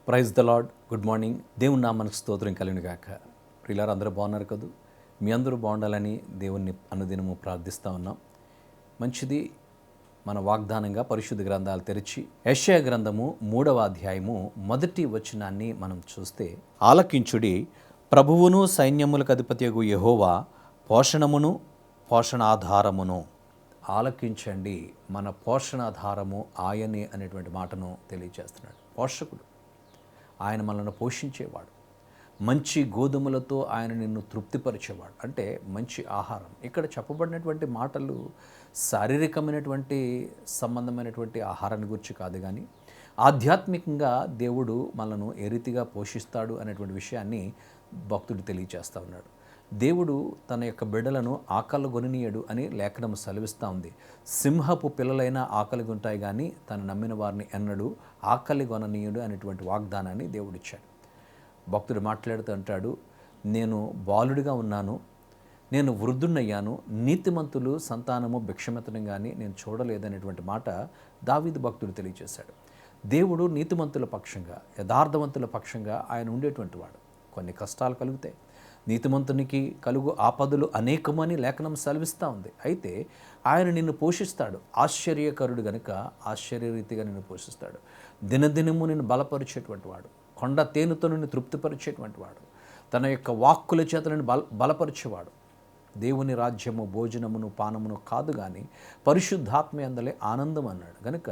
Praise the lord. Good morning. దేవుని నామానికి స్తోత్రం కలుగును గాక. ప్రియులారా, అందరూ బాగున్నారు కదూ? మీ అందరూ బాగుండాలని దేవుణ్ణి అనుదినము ప్రార్థిస్తూ ఉన్నాం. మంచిది. మన వాగ్దానంగా పరిశుద్ధ గ్రంథాలు తెరిచి యెషయా గ్రంథము 3వ అధ్యాయము 1వ వచనాన్ని మనం చూస్తే, ఆలకించుడి, ప్రభువును సైన్యములకు అధిపతియగు యెహోవా పోషణమును పోషణాధారమును. ఆలకించండి, మన పోషణాధారము ఆయనే అనేటువంటి మాటను తెలియజేస్తున్నాడు. పోషకుడు, ఆయన మనల్ని పోషించేవాడు. మంచి గోధుమలతో ఆయన నిన్ను తృప్తిపరిచేవాడు, అంటే మంచి ఆహారం. ఇక్కడ చెప్పబడినటువంటి మాటలు శారీరకమైనటువంటి సంబంధమైనటువంటి ఆహారాన్ని గురించి కాదు, కానీ ఆధ్యాత్మికంగా దేవుడు మనను ఏ రీతిగా పోషిస్తాడు అనేటువంటి విషయాన్ని భక్తుడు తెలియజేస్తూ ఉన్నాడు. దేవుడు తన యొక్క బిడ్డలను ఆకలి గొననీయడు అని లేఖనం సెలవిస్తూ ఉంది. సింహపు పిల్లలైనా ఆకలిగా ఉంటాయి, కానీ తను నమ్మిన వారిని ఎన్నడూ ఆకలి గొననీయుడు అనేటువంటి వాగ్దానాన్ని దేవుడు ఇచ్చాడు. భక్తుడు మాట్లాడుతూ అంటాడు, నేను బాలుడిగా ఉన్నాను, నేను వృద్ధున్నయ్యాను, నీతిమంతులు సంతానము భిక్షమెత్తడం కానీ నేను చూడలేదనేటువంటి మాట దావీదు భక్తుడు తెలియజేశాడు. దేవుడు నీతిమంతుల పక్షంగా, యథార్థవంతుల పక్షంగా ఆయన ఉండేటువంటి వాడు. కొన్ని కష్టాలు కలుగుతాయి, నీతిమంతునికి కలుగు ఆపదలు అనేకమని లేఖనం సెలవిస్తూ ఉంది. అయితే ఆయన నిన్ను పోషిస్తాడు. ఆశ్చర్యకరుడు గనుక ఆశ్చర్యరీతిగా నిన్ను పోషిస్తాడు. దినదినము నిన్ను బలపరిచేటువంటి వాడు, కొండ తేనెతో నిన్ను తృప్తిపరిచేటువంటి వాడు, తన యొక్క వాక్కుల చేత నిన్ను బలపరిచేవాడు. దేవుని రాజ్యము భోజనమును పానమును కాదు, కానీ పరిశుద్ధాత్మ యందలే ఆనందం అన్నాడు. కనుక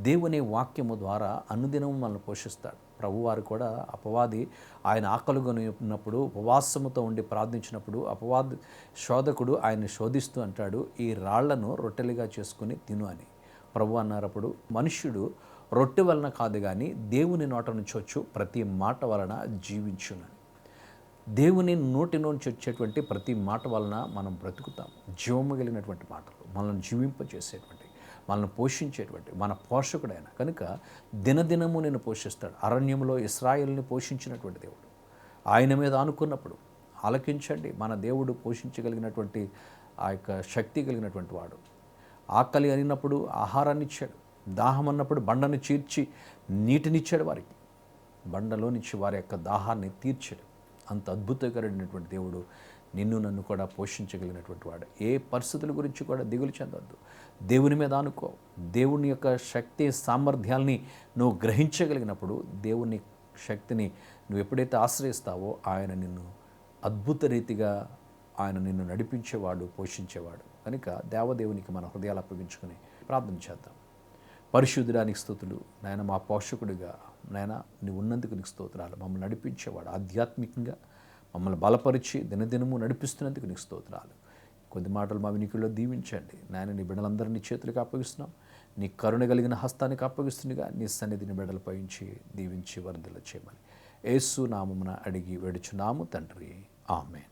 దేవుని వాక్యము ద్వారా అనుదినము మనల్ని పోషిస్తాడు. ప్రభువారు కూడా అపవాది ఆయన ఆకలిగొని ఉన్నప్పుడు ఉపవాసముతో ఉండి ప్రార్థించినప్పుడు అపవాది శోధకుడు ఆయన్ని శోధిస్తూ అంటాడు, ఈ రాళ్లను రొట్టెలుగా చేసుకుని తిను అని. ప్రభు అన్నారప్పుడు, మనుష్యుడు రొట్టె వలన కాదు, కానీ దేవుని నోట నుంచి వచ్చు ప్రతి మాట వలన జీవించునని. దేవుని నోటి నుంచి వచ్చేటువంటి ప్రతి మాట వలన మనం బ్రతుకుతాం. జీవము కలిగినటువంటి మాటలు, మనల్ని జీవింపచేసేటువంటి, మనల్ని పోషించేటువంటి మన పోషకుడైన కనుక దినదినము నేను పోషిస్తాడు. అరణ్యంలో ఇశ్రాయేలుని పోషించినటువంటి దేవుడు. ఆయన మీద ఆనుకున్నప్పుడు ఆలకించండి, మన దేవుడు పోషించగలిగినటువంటి ఆ యొక్క శక్తి కలిగినటువంటి వాడు. ఆకలి అయినప్పుడు ఆహారాన్ని ఇచ్చాడు, దాహం అన్నప్పుడు బండను చీర్చి నీటినిచ్చాడు వారికి, బండలో నుంచి వారి యొక్క దాహాన్ని తీర్చాడు. అంత అద్భుతకరమైనటువంటి దేవుడు నిన్ను నన్ను కూడా పోషించగలిగినటువంటి వాడు. ఏ పరిస్థితుల గురించి కూడా దిగులు చెందొద్దు. దేవుని మీద అనుకో. దేవుని యొక్క శక్తి సామర్థ్యాల్ని నువ్వు గ్రహించగలిగినప్పుడు, దేవుని శక్తిని నువ్వు ఎప్పుడైతే ఆశ్రయిస్తావో ఆయన నిన్ను అద్భుత రీతిగా ఆయన నిన్ను నడిపించేవాడు, పోషించేవాడు. కనుక దేవదేవునికి మన హృదయాలు అప్పగించుకొని ప్రార్థన చేద్దాం. పరిశుద్ధుడానికి స్తుతులు నాయన, మా పోషకుడిగా నాయన నీవు ఉన్నందుకు నీకు స్తోత్రాలు. మమ్మల్ని నడిపించేవాడు, ఆధ్యాత్మికంగా మమ్మల్ని బలపరిచి దినదినము నడిపిస్తున్నందుకు నీకు స్తోత్రాలు. కొద్ది మాటలు మా వినికిడిలో దీవించండి నాయన. నీ బిడ్డలందరినీ చేతులకు అప్పగిస్తున్నాం, నీ కరుణ కలిగిన హస్తానికి అప్పగిస్తుండగా నీ సన్నిధిని బిడ్డలపై ఉంచి దీవించి వరదల చేయమని యేసు నామమున అడిగి వేడుచున్నాము తండ్రి, ఆమేన్.